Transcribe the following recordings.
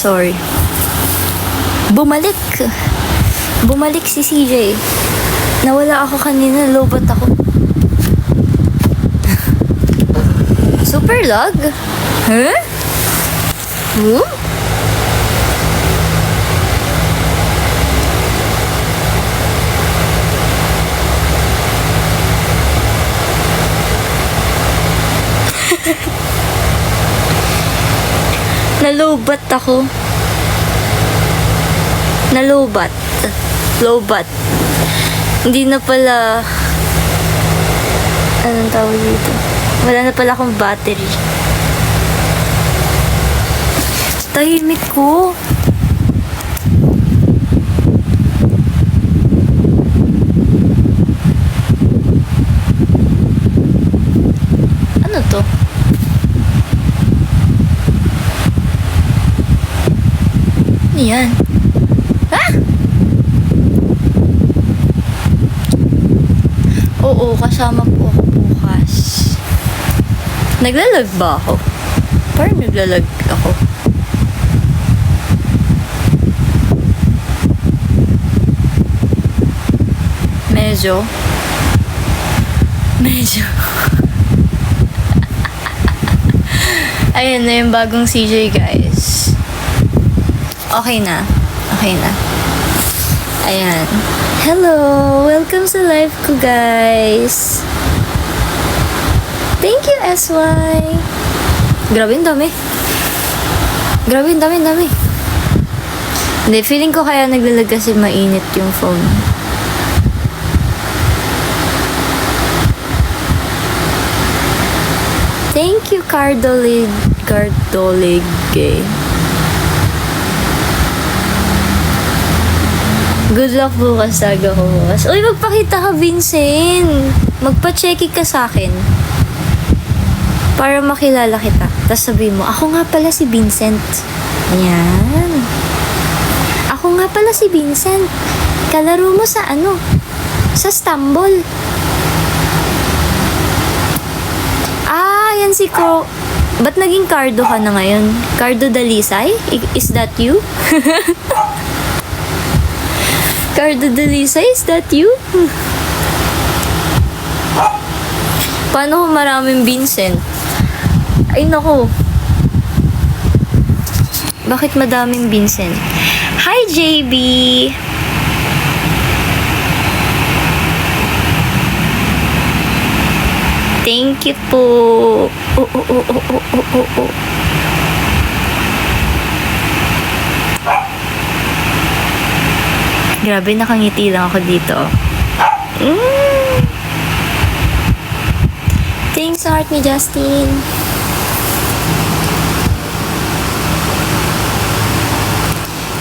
Sorry. Bumalik. Bumalik si CJ. Nawala ako kanina. Lobot ako. Super lag? Huh? Huh? Nalobat ako. Nalobat. Lobat. Hindi na pala... Anong tawag dito? Wala na pala akong battery. Tahimik ko. Ano to? Yan. Ah! Oo, kasama po ako bukas. Naglalag ba ako? Parang naglalag ako. Medyo. Ayan na yung bagong CJ, guys. Okay na. Ayan. Hello! Welcome sa live ko, guys. Thank you, SY. Grabe, ang dami. Dami. Hindi, feeling ko kaya naglalag kasi mainit yung phone. Thank you, Cardolig. Good luck bukas, saga ko bukas. Uy, magpakita ka, Vincent. Magpa-checky ka sa akin. Para makilala kita. Tapos sabihin mo, ako nga pala si Vincent. Ayan. Ako nga pala si Vincent. Kalaro mo sa ano? Sa Stumble. Ah, yan si Ko. Ba't naging Cardo ka na ngayon? Cardo Dalisay? Is that you? Cardo Dalisay, is that you? Paano kung maraming Vincent? Ay, naku. Bakit madaming Vincent? Hi, JB! Thank you po. Oh. Grabe, nakangiti lang ako dito. Thanks, heart ni Justin.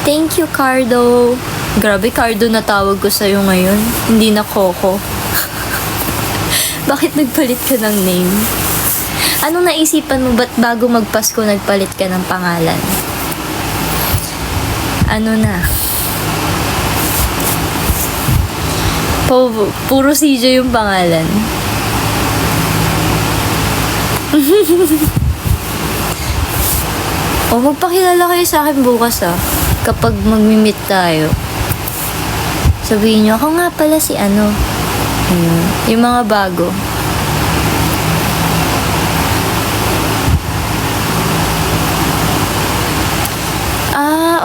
Thank you, Cardo. Grabe, Cardo na tawag ko sa'yo ngayon. Hindi na Coco. Bakit nagpalit ka ng name? Anong naisipan mo ba't bago magpasko nagpalit ka ng pangalan? Ano na? Puro CJ yung pangalan. Magpakilala kayo sa akin bukas kapag magmi-meet tayo. Sabihin nyo, ako nga pala si ano. Yung mga bago.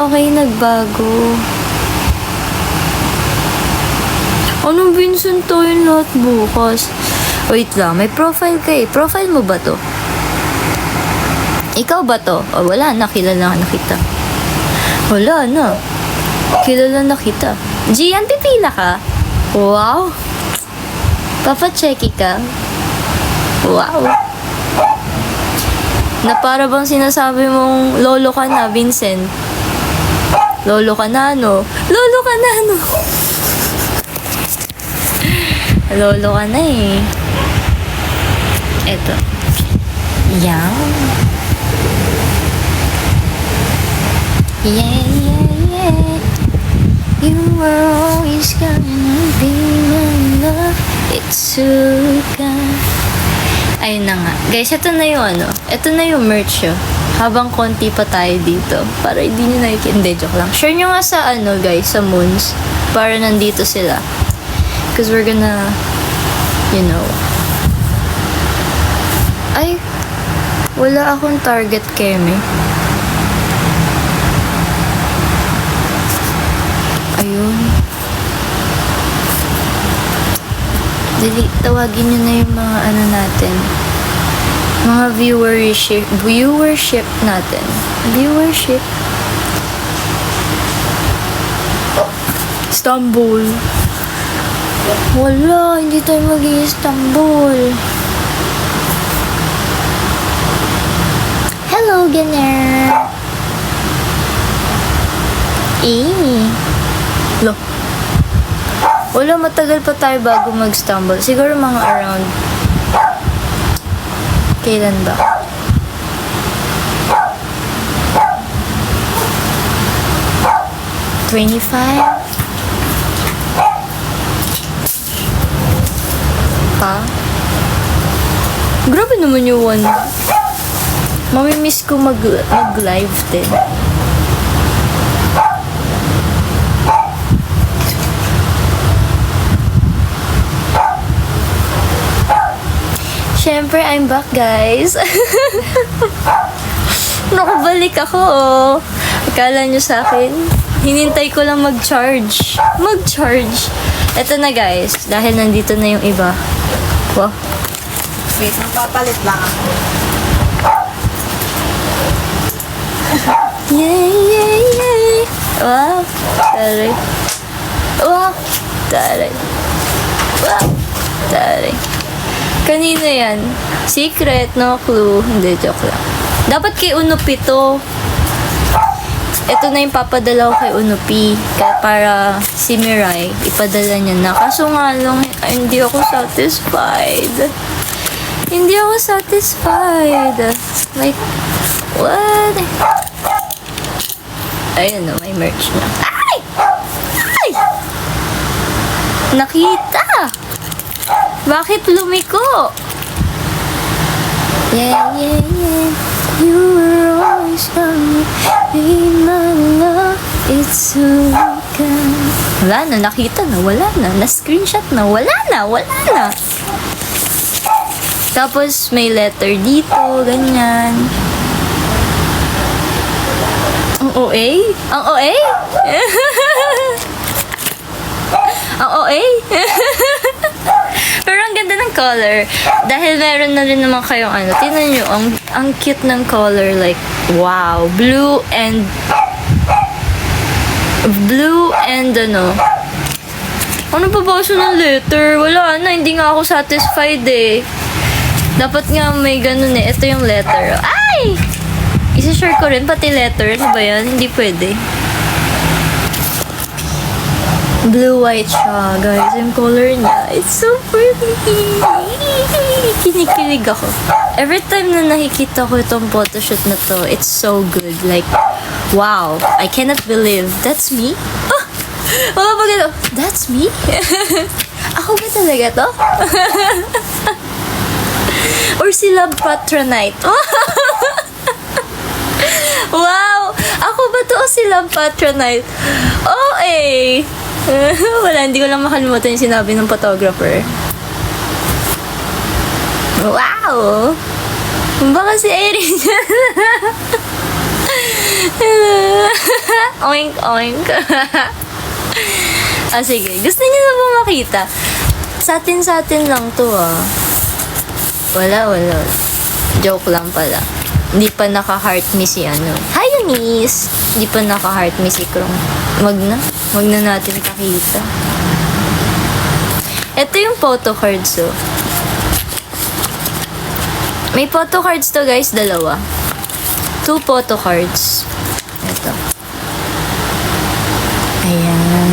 Okay, nagbago. Anong Vincent to yung lahat bukas? Wait lang, may profile ka eh. Profile mo ba to? Ikaw ba to? Wala na, kilala na kita. Wala na. Kilala na kita. Gian, pipila ka? Wow. Papachecky ka? Wow. Na para bang sinasabi mong lolo ka na, Vincent? Lolo ka na, no? Lolo ka na, no? Lolo ka na eh. Eto. Yan. Yeah. You were always gonna be my love. It's Suka. Ayun na nga. Guys, ito na yung ano. Ito na yung merch. Habang konti pa tayo dito. Para hindi nyo nakikita. Hindi, joke lang. Share nyo nga sa guys, sa moons. Para nandito sila. Because we're gonna, Ay, wala akong target, Keme. Ayun. Dali, tawagin nyo na yung mga natin. Mga viewership natin. Viewership. Istanbul. Wala, hindi tayo mag-i-Istanbul. Hello, Ganer. Lo. Wala, matagal pa tayo bago mag-Istanbul. Siguro mga around... Kailan ba? $25? Pa? Grabe naman yung one. Mamimiss ko mag-live din. Siyempre, I'm back, guys. Nakabalik ako, oh. Akala nyo sa akin, hinintay ko lang mag-charge. Mag-charge. Eto na, guys. Dahil nandito na yung iba. Wow. Wait, magpapalit lang ako. Yay! Wow. Taray. Wow. Taray. Wow. Taray. Kanina yan? Secret, no clue. Hindi, joke lang. Dapat kay Unupi to. Ito na yung papadala ko kay Unupi. Para si Mirai, ipadala niya na. Kaso nga lang, hindi ako satisfied. Hindi ako satisfied. Like, what? Ayun na, may merch na. Ay! Ay! Nakita! Bakit lumiko? Yeah. You were always coming in my love. It's so good. Wala na, nakita na, wala na. Na-screenshot na, wala na. Tapos, may letter dito, ganyan. Ang OA? Ang OA? Ang OA? Pero ang ganda ng color. Dahil meron na rin naman kayong tingnan nyo, ang cute ng color. Like, wow. Blue and ano pa ba gusto ng letter? Wala na, hindi nga ako satisfied eh. Dapat nga may ganun eh. Ito yung letter. Ay! Isa-share ko rin, pati letter. Ano ba yan? Hindi pwede. Blue-white siya, guys. Yung color niya, it's so pretty. Kinikilig ako. Every time na nakikita ko itong photoshoot na to, it's so good. Like, wow. I cannot believe. That's me? Oh! Wala ba gano'n? That's me? Ako ba talaga to? Or si Love Patronite? Wow! Ako ba to o si Love Patronite? Oh, eh! Wala, hindi ko lang makalimutan yung sinabi ng photographer. Wow! Baka si Erin yan. Oink, oink. Sige. Gusto niyo na ba makita? Sa atin lang to, ah. Wala. Joke lang pala. Hindi pa naka-heart me si Hi, Eunice! Hindi pa naka-heart me si Krong. Wag na natin pakita. Ito yung photo cards, oh. May photo cards to, guys, dalawa. 2 photo cards. Ito. Ayan.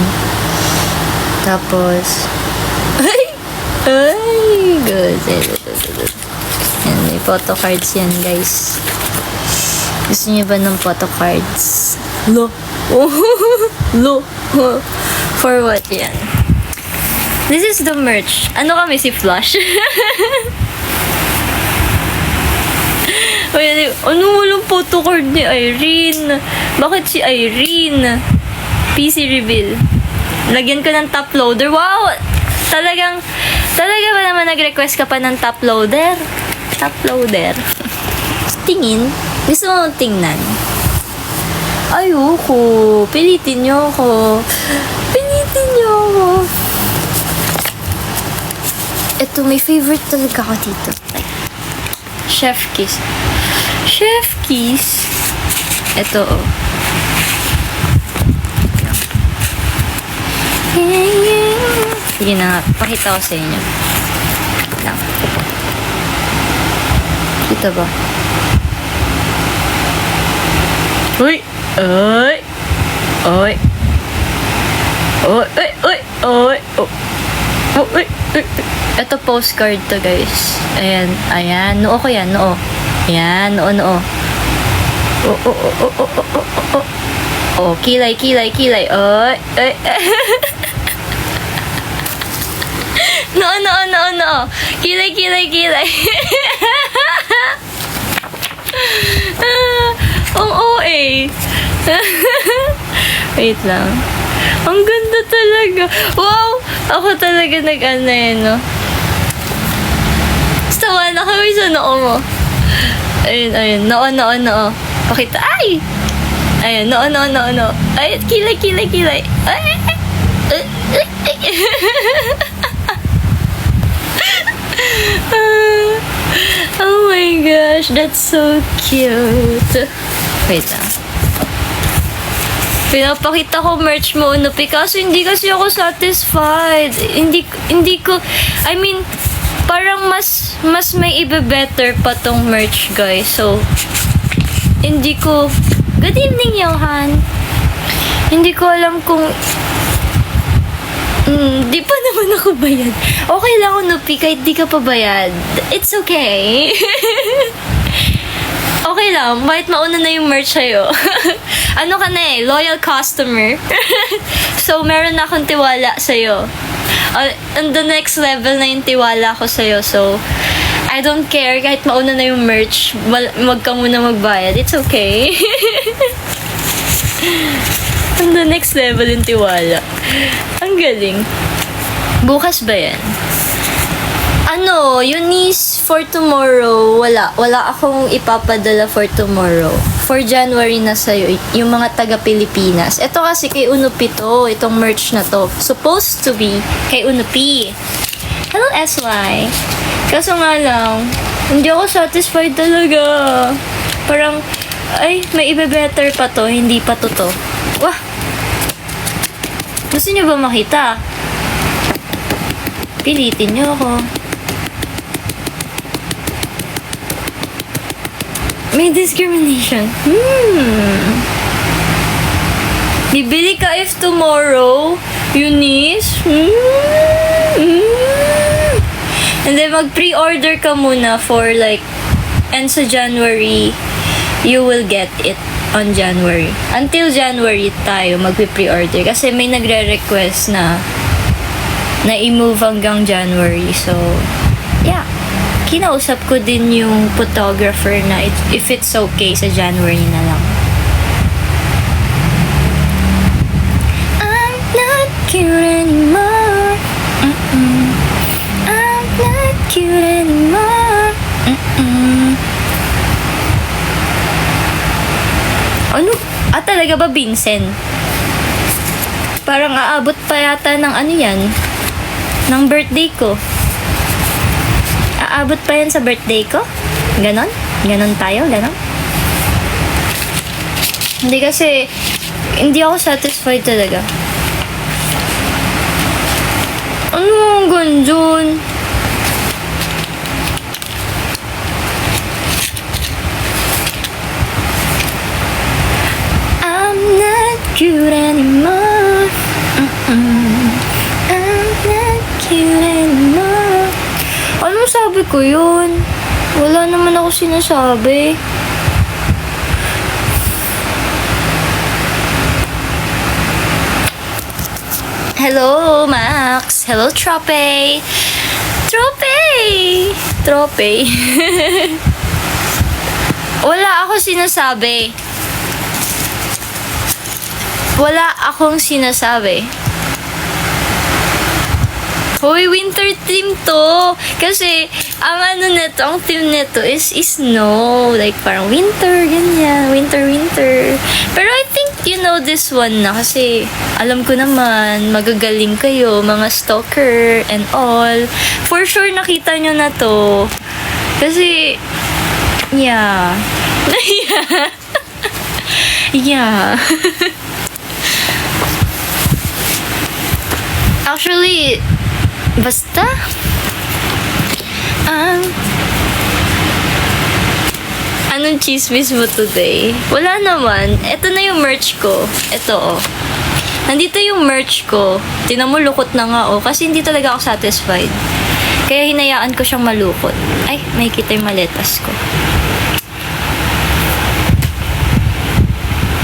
Tapos, ay, good. Ayan, may photo cards yan, guys. Gusto niyo ba ng photo cards? Lo. For what yan? This is the merch. Ano kami, si Flush? Ay, ano walang photocard ni Irene? Bakit si Irene? PC reveal. Lagyan ko ng top loader. Wow! Talaga ba naman nag-request ka pa ng top loader? Top loader. Tingin? Gusto mo tingnan? Ayoko. Pilitin niyo ako. Pilitin niyo ako. Ito, may favorite talaga ako dito. Chef Kiss. Chef Kiss. Ito, oh. Sige na nga. Pakita ko sa inyo. Lang. Kita ba? Uy! Uy! Uy! Uy! Uy! Uy! Uy! Uy! Uy! Ito postcard to, guys. Ayan. Ayan. Noo ko yan. Noo. Ayan. Noo. Oh, oh, oh, oh, oh, oh, oh, oh. Oh, kilay, kilay, kilay. Oy. Oy. Noo. Kilay, kilay, kilay. Ang OA. Wait lang. Ang ganda talaga. Wow! Ako talaga nag-ano eh, no? Sawa na kami sa noo mo. Ayun. Noo. Pakita. Ay! Ayun, noo. Ay, kilay. Ay! Oh my gosh, that's so cute. Wait lang. Pinapakita ko merch mo, Unupi, kaso hindi kasi ako satisfied. Hindi ko, I mean, parang mas may ibe-better pa tong merch, guys. So, hindi ko, good evening, Johan. Hindi ko alam kung, di pa naman ako bayad. Okay lang, Unupi, kahit di ka pa bayad. It's okay. Okay lang, kahit mauna na yung merch sa'yo. Ano ka na eh, loyal customer. So, meron na akong tiwala sa'yo. On the next level na yung tiwala ko sa'yo. So, I don't care, kahit mauna na yung merch, wag ka muna magbayad. It's okay. On the next level yung tiwala. Ang galing. Bukas ba yan? Ano, Eunice, for tomorrow, wala akong ipapadala for tomorrow. For January na sa'yo, yung mga taga-Pilipinas. Ito kasi kay Unupi to, itong merch na to. Supposed to be kay Unupi. Hello, SY. Kaso nga lang, hindi ako satisfied talaga. Parang, ay, may ibe-better pa to, hindi pa to. Wah! Gusto niyo ba makita? Pilitin niyo ako. May discrimination. Bibili ka if tomorrow, Eunice. And then mag-pre-order ka muna for like, and sa January, you will get it on January. Until January tayo mag-pre-order. Kasi may nagre-request na i-move hanggang January. So, yeah. Kinausap ko din yung photographer na if it's okay sa January na lang. I'm not cute anymore. I'm not cute anymore. Ano? Talaga ba, Vincent? Parang aabot pa yata ng ano yan? Ng birthday ko. Aabot pa yan sa birthday ko? Ganon? Ganon tayo? Ganon? Hindi kasi, hindi ako satisfied talaga. Ano ang ganyan? I'm not cute anymore. I'm not cute anymore. Anong sabi ko yun? Wala naman ako sinasabi. Hello, Max. Hello, Trope. Trope! Wala ako sinasabi. Wala akong sinasabi. Hoy, winter team to. Kasi, ang ano neto, ang team neto is snow. Like, parang winter, ganyan. Winter. Pero I think you know this one na. Kasi, alam ko naman, magagaling kayo, mga stalker and all. For sure, nakita nyo na to. Kasi, yeah. Yeah. Actually, basta anong chismis mo today? Wala naman. Ito na yung merch ko. Ito, oh. Nandito yung merch ko. Tinan mo, lukot na nga, oh. Kasi hindi talaga ako satisfied. Kaya hinayaan ko siyang malukot. Ay, may kita yung maletas ko.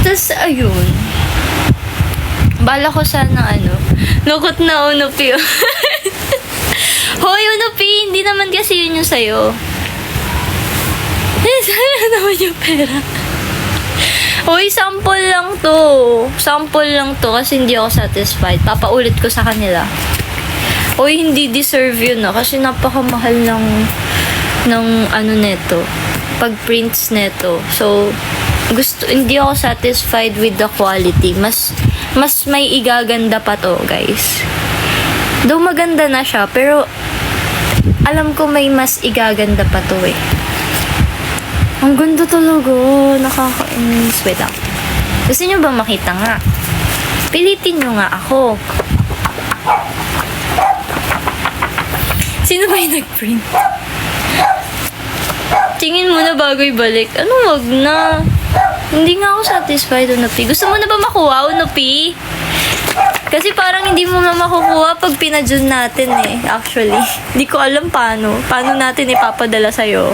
Tas, ayun. Bala ko sana, lukot na unupi. Hoy, unupi! Hindi naman kasi yun yung sa'yo. Sana naman yung pera. Hoy, sample lang to. Sample lang to kasi hindi ako satisfied. Papaulit ko sa kanila. Hoy, hindi deserve yun kasi napakamahal ng neto. Pag-prints neto. So, hindi ako satisfied with the quality. Mas may igaganda pa to, guys. Though maganda na siya, pero alam ko may mas igaganda pa to eh. Ang ganda talaga. Nakakainis. Wait lang. Gusto nyo ba makita nga? Pilitin nyo nga ako. Sino ba yung nag-print? Tingin mo na bago ibalik. Wag na. Hindi nga ako satisfied, Unopi. Gusto mo na ba makuha, Unopi? Kasi parang hindi mo na makukuha pag pinadyan natin eh, actually. Hindi ko alam paano. Paano natin ipapadala sa'yo.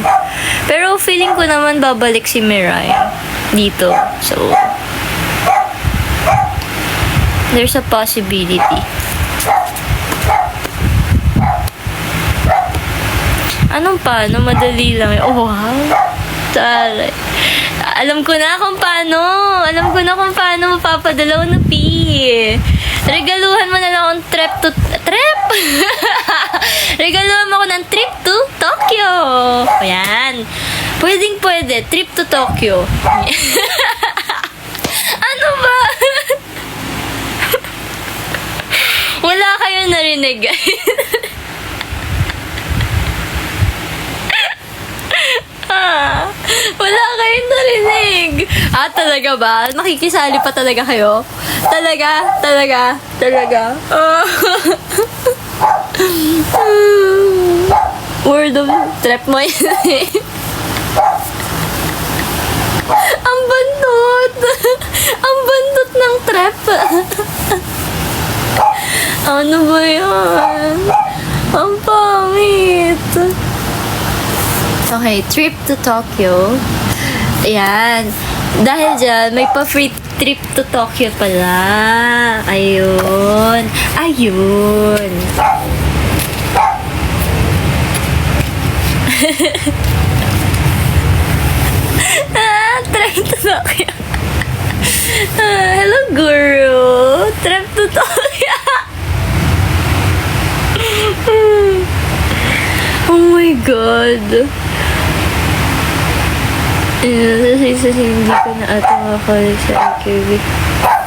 Pero feeling ko naman babalik si Mirai dito. So, there's a possibility. Anong paano? Madali lang. Oh, wow. Taray. Alam ko na kung paano. Alam ko na kung paano mapapadala na P. Regaluhan mo na lang akong trip. Regaluhan mo ako ng trip to Tokyo. Ayan. Pwede. Trip to Tokyo. Ano ba? Wala kayo narinig. Wala kayong narinig. Talaga ba? Makikisali pa talaga kayo? Talaga. Word of trap mo yun. Ang bandot. Ang bandot ng trap. Ano ba yan? Ang pangit. Okay, trip to Tokyo. Ayan. Dahil dyan, may pa-free trip to Tokyo pala. Ayun. Trip to Tokyo. Hello, guru. Trip to Tokyo. Oh my God. Hindi ka na ata makakabalik sa AKB.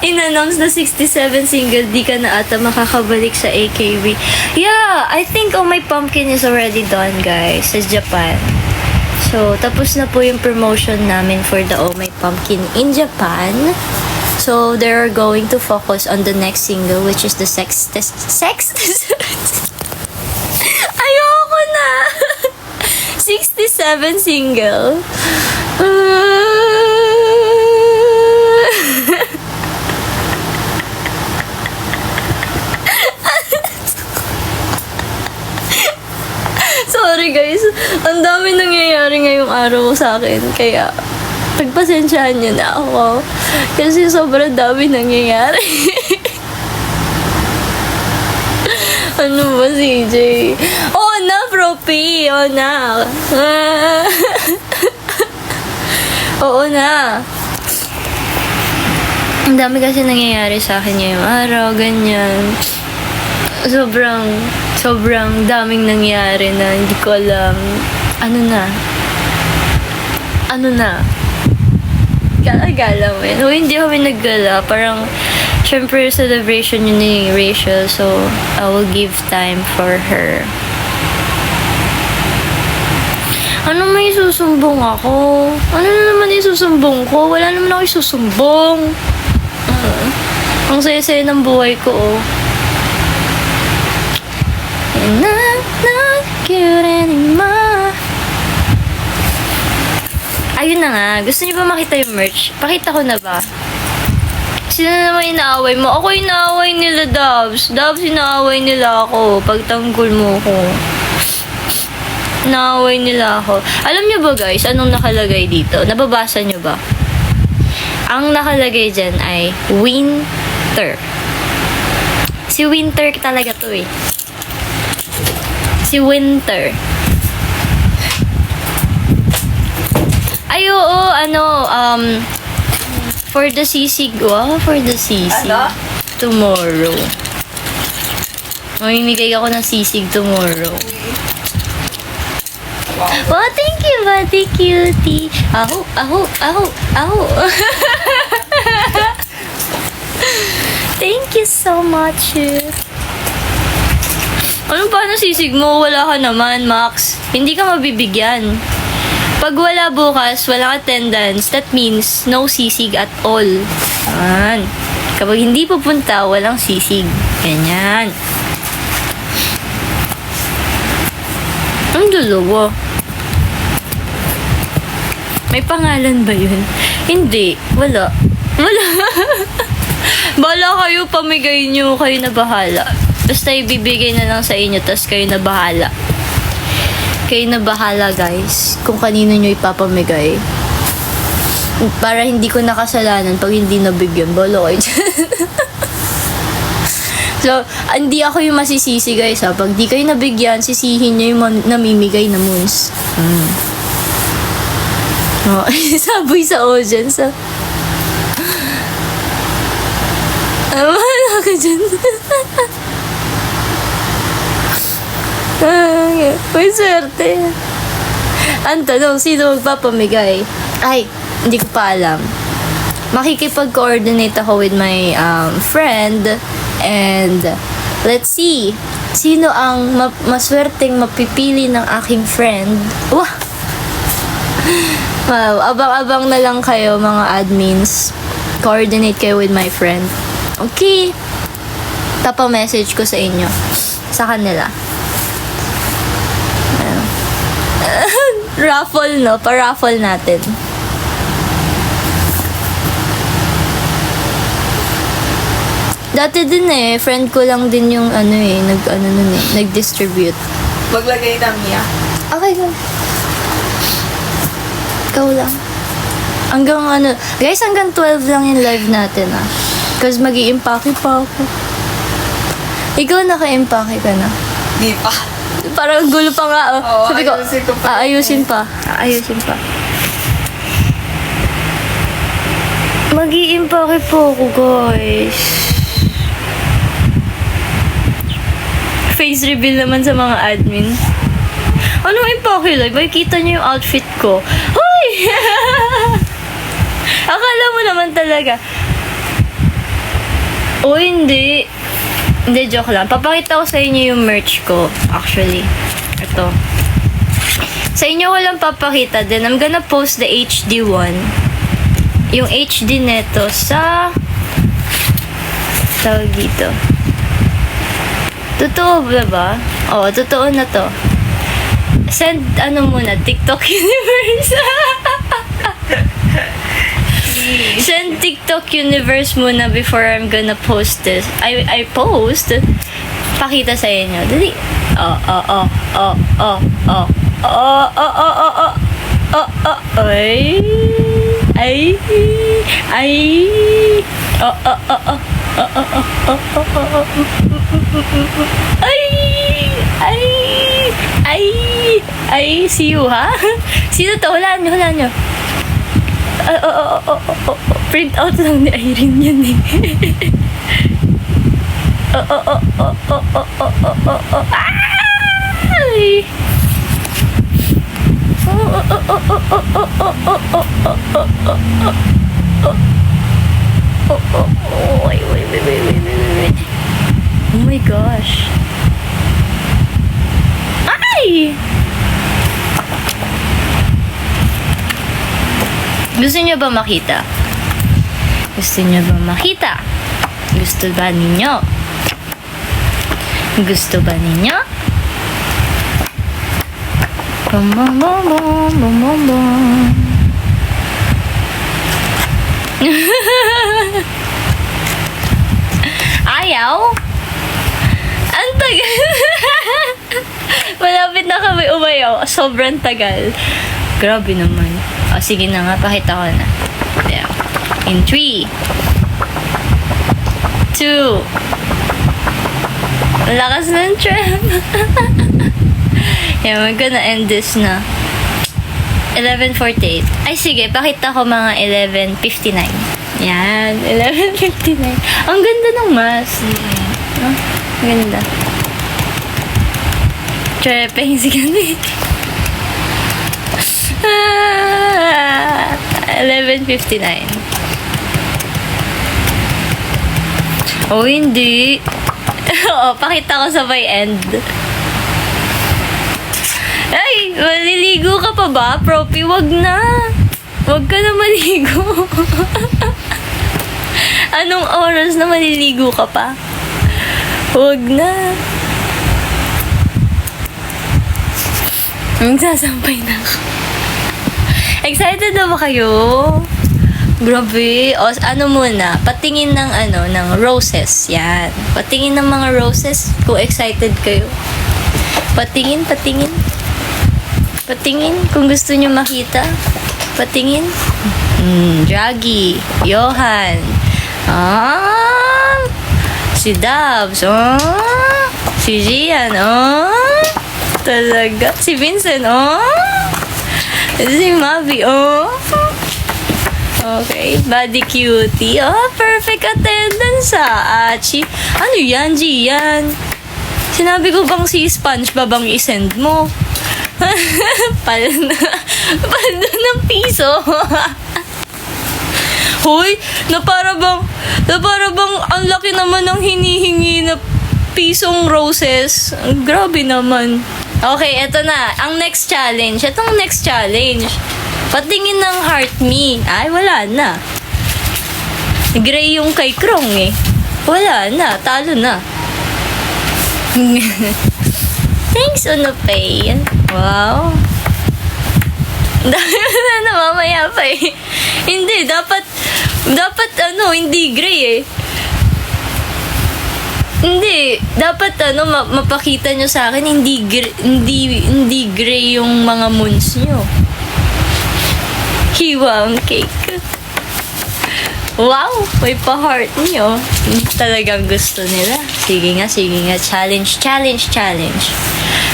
In-announce na 67 single, di ka na ata makakabalik sa AKB. Yeah, I think Oh My Pumpkin is already done, guys, sa Japan. So, tapos na po yung promotion namin for the Oh My Pumpkin in Japan. So, they're going to focus on the next single, which is the Sex. Ayoko na! 67 single. Sorry guys, ang dami nangyayari ngayong araw sa akin, kaya pagpasensyahan niyo na ako kasi sobrang dami nangyayari. Ano ba, CJ? Oh na, Propi! Oh na! Oo na. Ang dami kasi nangyayari sa akin ngayong araw, ganyan. Sobrang daming nangyayari na hindi ko alam. Ano na? Gala-gala mo yun. O, hindi kami naggala. Parang, syempre, celebration yun ni Rachel. So, I will give time for her. Ano may susumbong ako? Ano na naman yung susumbong ko? Wala naman ako susumbong. Ang saya-saya ng buhay ko, oh. And I'm not cute anymore. Ayun na nga. Gusto niyo ba makita yung merch? Pakita ko na ba? Sino na naman inaaway mo? Ako inaaway nila, Dabs. Dabs, inaaway nila ako. Pagtanggol mo ko. Inaaway nila ako. Alam niyo ba, guys, anong nakalagay dito? Nababasa niyo ba? Ang nakalagay dyan ay Winter. Si Winter talaga to eh. Si Winter. Ay, oo, for the sisig. Wow, for the sisig. Ano? Tomorrow. Mamimigay ako ng sisig tomorrow. Wow. Oh, thank you, Buddy Cutie. Aho. Thank you so much. Ano paano sisig mo? Wala ka naman, Max. Hindi ka mabibigyan. Pag wala bukas, walang attendance, that means no sisig at all. Yan. Kapag hindi pupunta, walang sisig. Ganyan. Ang dalawa. May pangalan ba yun? Hindi. Wala. Bahala kayo, pamigay nyo. Kayo na bahala. Basta ibibigay na lang sa inyo, tas kayo na bahala. Kayo na bahala, guys, kung kanino nyo ipapamigay. Para hindi ko nakasalanan pag hindi nabigyan. Bolo kayo dyan. So, hindi ako yung masisisi, guys, ha. Pag di kayo nabigyan, sisihin nyo yung namimigay na moons. Oh, saboy sa audience, ha. Wala ka dyan. May swerte. Ang tanong, sino magpapamigay? Ay, hindi ko pa alam. Makikipag-coordinate ako with my friend and let's see sino ang maswerteng mapipili ng aking friend. Wow! Wow, abang-abang na lang kayo, mga admins. Coordinate kayo with my friend. Okay. Tapa-message ko sa inyo. Sa kanila. Raffle, no? Pa-raffle natin. Dati din eh, friend ko lang din yung nag-distribute. Maglagay na, Mia. Okay, go. Ikaw lang. Guys, hanggang 12 lang yung live natin, ah. Kasi mag-i-impake pa ako. Ikaw naka-impake ka na? Di pa. Parang gulo pa nga, oh. Oo, Sabi ko, ayusin ko pa. aayusin pa. Mag-i-impake po ako, guys. Face reveal naman sa mga admin. Anong impake live? Ay, kita niyo yung outfit ko. Hoy! Akala mo naman talaga. O, hindi. Hindi, joke lang. Papakita ko sa inyo yung merch ko, actually. Ito. Sa inyo ko lang papakita din. I'm gonna post the HD one. Yung HD neto sa... tawag dito. Totoo ba? Oo, totoo na to. Send, muna, TikTok Universe. Send TikTok Universe muna before I'm gonna post this. I post. Pakita sa inyo. Dali. See you, ha? Sino to? Hulaan nyo. Print out lang ni Irene yan eh. Ay! Wait. Oh my gosh. Ay! Gusto niyo ba makita? Gusto niyo ba makita? Gusto ba ninyo? Gusto ba ninyo? Bum bum bum bum bum bum bum. Ayaw? Ang tagal. Malapit na kami umayaw. Sobrang tagal. Grabe naman. O, sige na nga. Pakita ko na. Yeah. In 3, 2, ang lakas ng tram. Yeah, we're gonna end this na. 11:48. Ay, sige. Pakita ko mga 11:59. Yan. 11:59. Ang ganda ng mask. Oh, ganda. Trepeng si Gani. 11:59. Oh, hindi. Oo, pakita ko sabay end. Ay, maliligo ka pa ba, Propi? Wag na. Wag ka na maligo. Anong oras na maliligo ka pa? Wag na. Magsasampay na ako. Excited na ba kayo? Grabe. O, ano muna? Patingin ng ng roses. Yan. Patingin ng mga roses kung excited kayo. Patingin. Patingin kung gusto nyo makita. Patingin. Draggy. Johan. Si Dabs. Si Gian. Talaga. Si Vincent. Si Mavi. Okay. Body cutie. Perfect attendance Achi. Ano yan, Gian? Sinabi ko bang si SpongeBob ang isend mo? Paldo ng piso. Hoy, na para bang ang laki naman ng hinihingi na pisong roses. Grabe naman. Okay, eto na. Ang next challenge. Etong next challenge. Patingin ng heart me. Ay, wala na. Gray yung kay Krong eh. Wala na. Talo na. Thanks, Unopay. Wow. Dami na mamaya pa eh. Hindi, dapat hindi gray eh. Hindi, dapat mapakita nyo sa akin, hindi gray yung mga moons nyo. Hiwa ang cake. Wow, may pa-heart nyo. Talagang gusto nila. Sige nga. Challenge.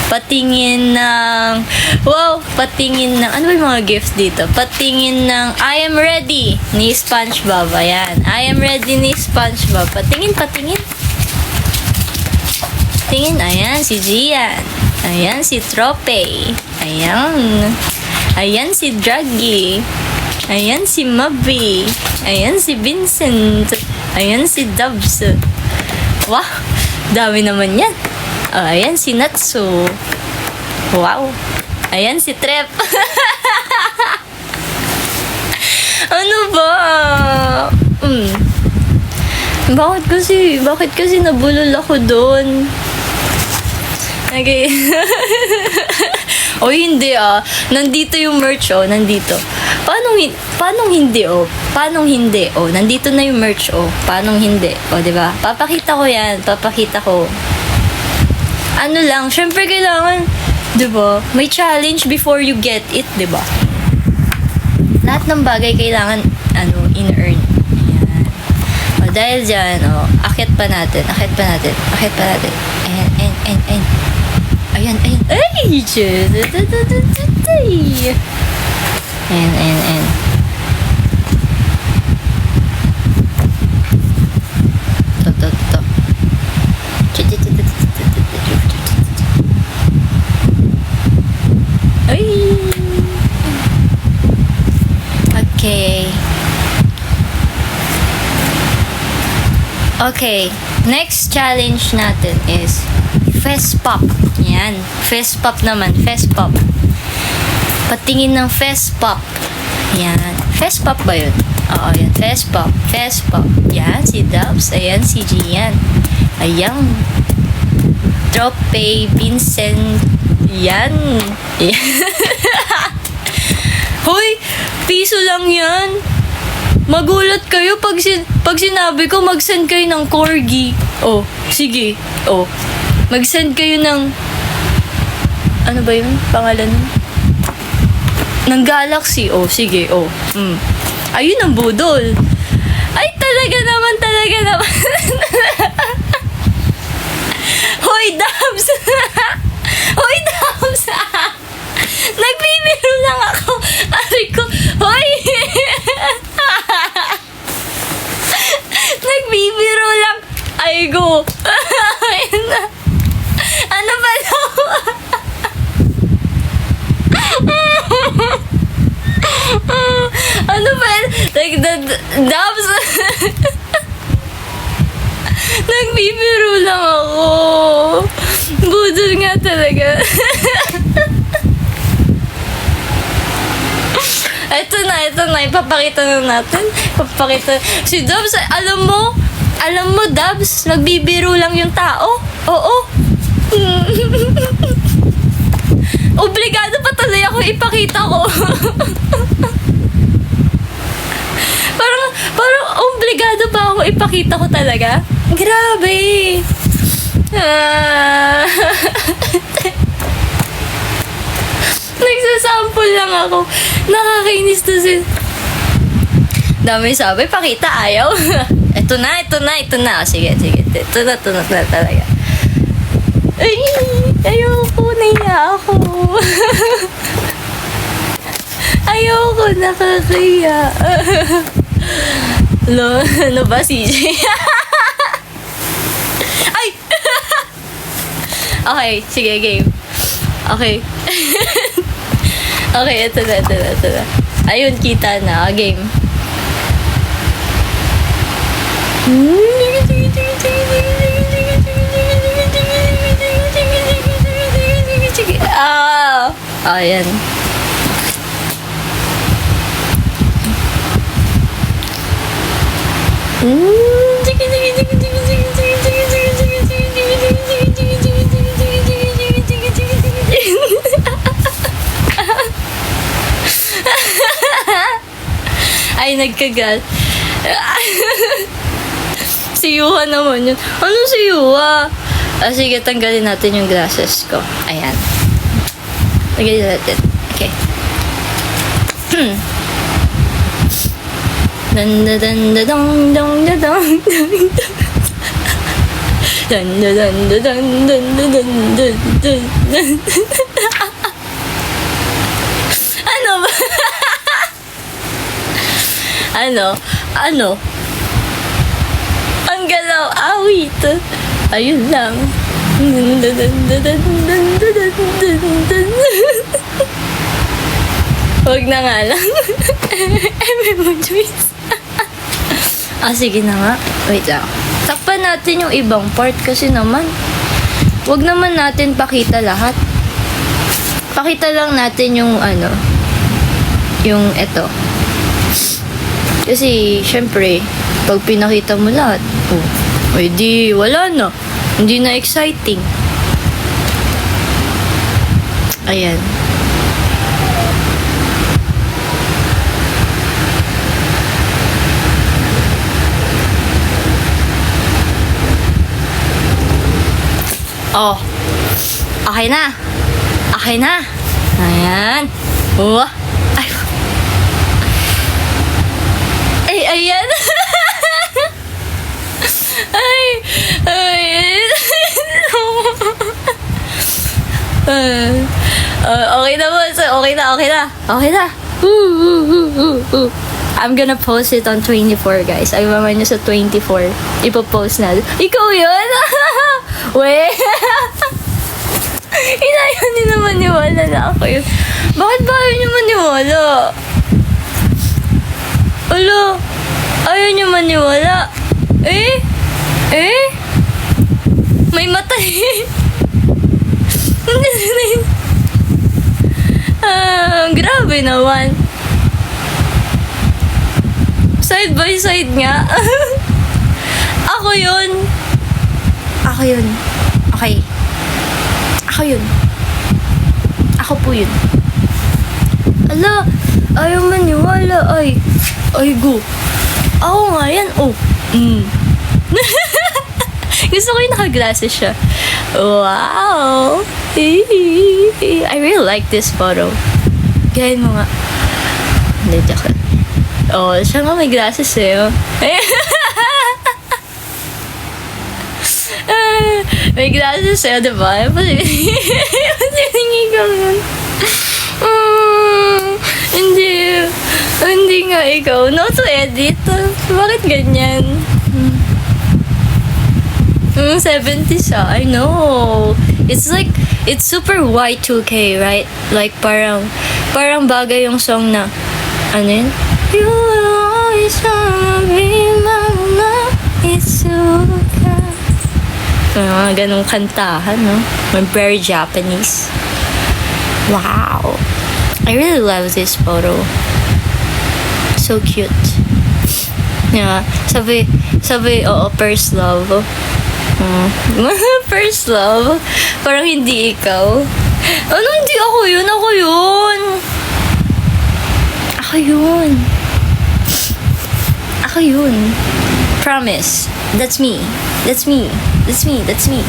Patingin ng... Wow, patingin ng... Ano ba yung mga gifts dito? Patingin ng I am ready ni SpongeBob. Ayan. I am ready ni SpongeBob. Patingin. Tingin. Ayan, si Gian. Ayan, si Trope. Ayan, si Draggy. Ayan, si Mavi. Ayan, si Vincent. Ayan, si Dubs. Wow, dami naman yan. Ayan, si Natsu. Wow. Ayan, si Trep. Ano ba? Bakit kasi nabulol ako doon? Okay. Hindi Nandito yung merch nandito. Paano hindi nandito na yung merch Paano hindi? Diba? Papakita ko. Ano lang, syempre kailangan, diba? May challenge before you get it, diba? Lahat ng bagay kailangan, in-earn. Ayan. Dahil dyan, akit pa natin. Ayan. Ay! Ayan. Okay, next challenge natin is fest pop. Yan, fest pop naman, fest pop. Patingin ng fest pop. Yan, fest pop ba yun? Oo, yan, fest pop, fest pop. Yan, si Dubs, ayan, si Gian. Ayan. Trope, Vincent. Yan. Hoy, piso lang yan. Magulat kayo pag sinabi ko mag-send kayo ng corgi. Oh, sige. Oh, mag-send kayo ng ano ba yun? Pangalan nun? Ng Galaxy. Oh, sige. Oh. Ayun ang budol. Ay, talaga naman. Hoy, Dubs! Hoy, Dubs! Nagbibiro lang ako. Ari ko. Hoy! Nagbibiro lang. Ay, go. Ayun na. Ano ba daw? Ano ba? Like, Dubs. Nagbibiro lang ako. Budol nga talaga. Ito na. Ipapakita na natin. Si Dubs, alam mo, Dubs, nagbibiro lang yung tao. Oo. Obligado pa tuloy ako ipakita ko. parang obligado pa ako ipakita ko talaga. Grabe. Nagsasample lang ako. Nakakainis to si... Dami sabi, pakita, ayaw. Ito na. Sige. Ito na talaga. Ay, ayoko, naiya ako. Ayoko, nakakaya. Ano ba, CJ? Ay! Okay, sige, game. Okay. Okay, ito na. Ayun, kita na. Game. Ayan. Ay, nagkagal. Siyuha naman yun. Ano siyuha? Sige, tanggalin natin yung glasses ko. Ayan. Tanggalin natin. Okay. Ano ba? Ano? Ang galaw, awit. Ayun lang. Huwag na nga lang. Sige na nga. Wait lang. Takpan natin yung ibang part kasi naman. Huwag naman natin pakita lahat. Pakita lang natin yung yung eto. Kasi, syempre, pag pinakita mo lahat, di, wala na. Hindi na exciting. Ayan. Oh. Okay na. Ayan. Ay. Ayan. Okay na po. Okay na. I'm gonna post it on 24, guys. Ay, mama nyo sa 24. Ipopost na. Ikaw yun? We. Inayaw niyo naman niwala na ako yun. Bakit ba ayaw niyo maniwala? Ayaw niyo maniwala. Eh? May matay. Grabe naman. Side by side nga. Ako yun. Ako yun. Okay. Ako yun. Ako po yun. Ala, ayaw maniwala. Ay, go. Ako nga yan. Oh. Gusto ko yung naka-glasses siya. Wow. I really like this photo. Gayahin mo nga. Hindi, joke lang. Oh, siya nga may glasses eh. Oh. May glasses eh, diba? Pasilingi ka yun. Hindi nga ikaw. No to edit. Bakit ganyan? 70 siya. I know. It's like, it's super Y2K, right? Like, parang bagay yung song na, ano yun? You will always be my love. It's okay. Mga ganong kantahan, no? Very Japanese. Wow. I really love this photo. So cute. Yeah. Sabi, oo, first love. First love? Parang hindi ikaw. Ano, hindi ako yun? Ako yun. Ako yun. Ako yun. Promise. That's me. That's me. That's me. That's me.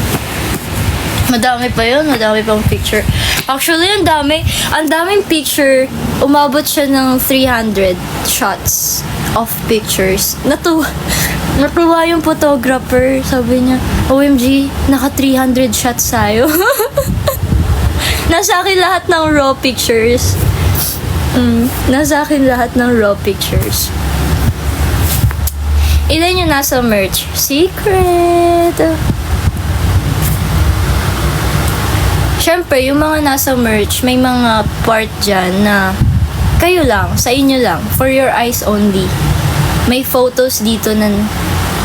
Madami pa yun. Madami pang picture. Actually, ang daming picture. Umabot siya ng 300 shots of pictures. Natuwa yung photographer. Sabi niya, OMG, naka 300 shots tayo. Nasa akin lahat ng raw pictures. Nasa akin lahat ng raw pictures. Ilan yung nasa merch? Secret! Siyempre, yung mga nasa merch, may mga part dyan na kayo lang, sa inyo lang, for your eyes only. May photos dito na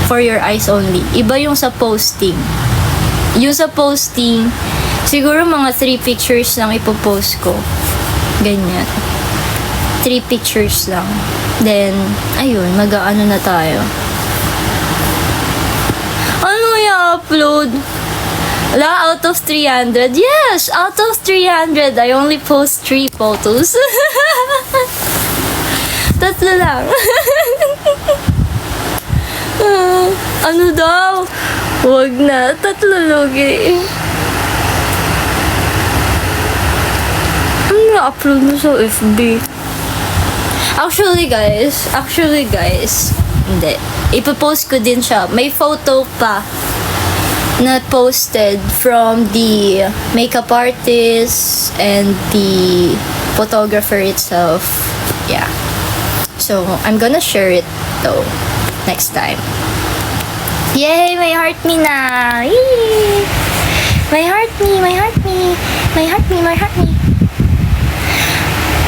for your eyes only. Iba yung sa posting. Yung sa posting, siguro mga 3 pictures lang ipopost ko. Ganyan. 3 pictures lang. Then, ayun, mag-aano na tayo. Ano i-upload? Wala, out of 300. Yes, out of 300, I only post 3 photos. Tatlo lang. Ano daw? Huwag na. Tatlo lugi. Ano na-upload mo sa FB? Actually guys, hindi. Ipopost ko din siya. May photo pa na posted from the makeup artist and the photographer itself. Yeah. So, I'm gonna share it though next time. Yay! May heart me na! Yay! May heart me! May heart me! May heart me! My heart me!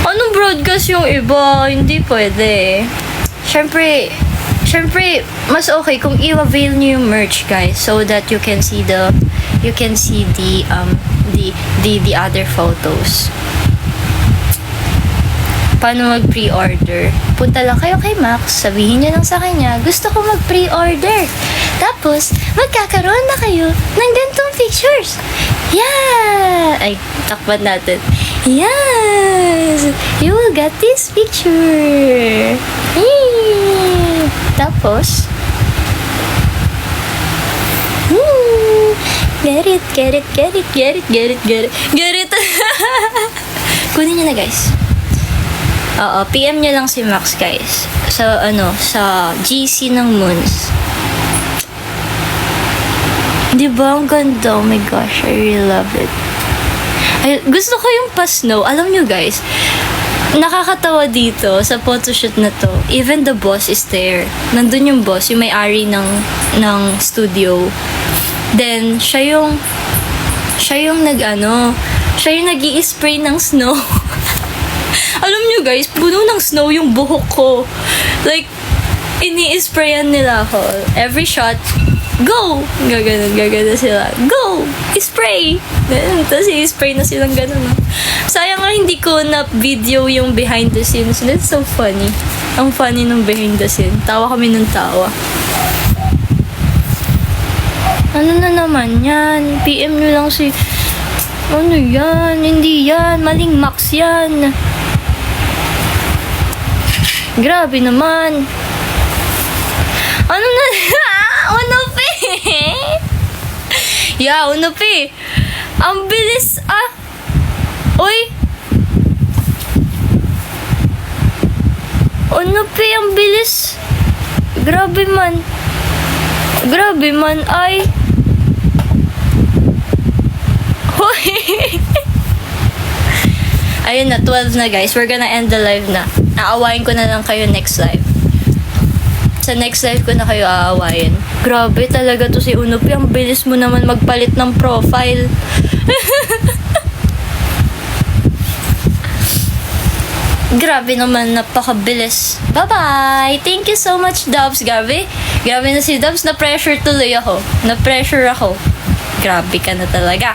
Anong broadcast yung iba? Hindi pwede. Siyempre, mas okay kung i-avail nyo yung merch, guys, so that you can see the other photos. Paano mag-pre-order? Punta lang kayo kay Max, sabihin nyo lang sa kanya, gusto ko mag-pre-order. Tapos, magkakaroon na kayo ng gantong pictures. Yeah! Ay, takpan natin. Yes! You will get this picture. Yay! Tapos, get it. Kunin nyo na, guys. Oo, PM nyo lang si Max, guys. Sa GC ng Moons. Diba? Ang ganda. Oh my gosh, I really love it. Ay, gusto ko yung pa-snow. Alam nyo, guys, nakakatawa dito sa photoshoot na to. Even the boss is there. Nandun yung boss, yung may-ari ng studio. Then, siya yung nag-i-spray ng snow. Alam nyo, guys, puno ng snow yung buhok ko. Like, ini-sprayan nila ako. Every shot, Go! Gaganon sila. Go! Spray! Ganun. Tapos i-spray na silang ganun. Sayang nga hindi ko na-video yung behind the scenes. That's so funny. Ang funny nung behind the scene. Tawa kami ng tawa. Ano na naman yan? PM nyo lang si... Ano yan? Hindi yan. Maling Max yan. Grabe naman. Ano na? Unupi! Yeah, Unupi. Ang bilis Uy! Unupi, ang bilis. Grabe man. Ay. Hoy! Ayun na, 12 na guys. We're gonna end the live na. Aawayin ko na lang kayo next live. Sa next live ko na kayo aawayin. Grabe talaga to si Unupi. Ang bilis mo naman magpalit ng profile. Grabe naman, napakabilis. Bye-bye! Thank you so much, Dubs. Grabe na si Dubs. Na-pressure tuloy ako. Na-pressure ako. Grabe ka na talaga.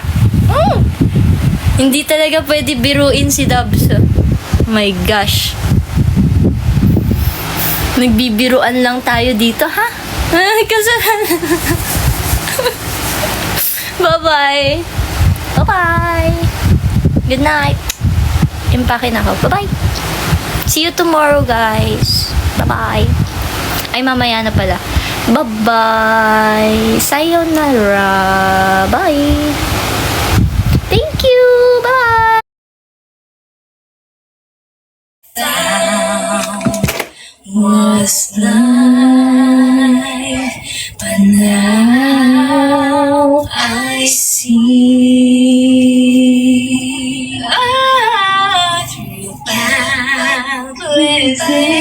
Hindi talaga pwede biruin si Dubs. My gosh. Nagbibiruan lang tayo dito, ha? Kasalanan. Bye-bye. Bye-bye. Good night. Impake na ako. Bye-bye. See you tomorrow, guys. Bye-bye. Ay, mamaya na pala. Bye-bye. Sayonara. Bye. Thank you. Bye. Was life, but now I see. I threw back with it.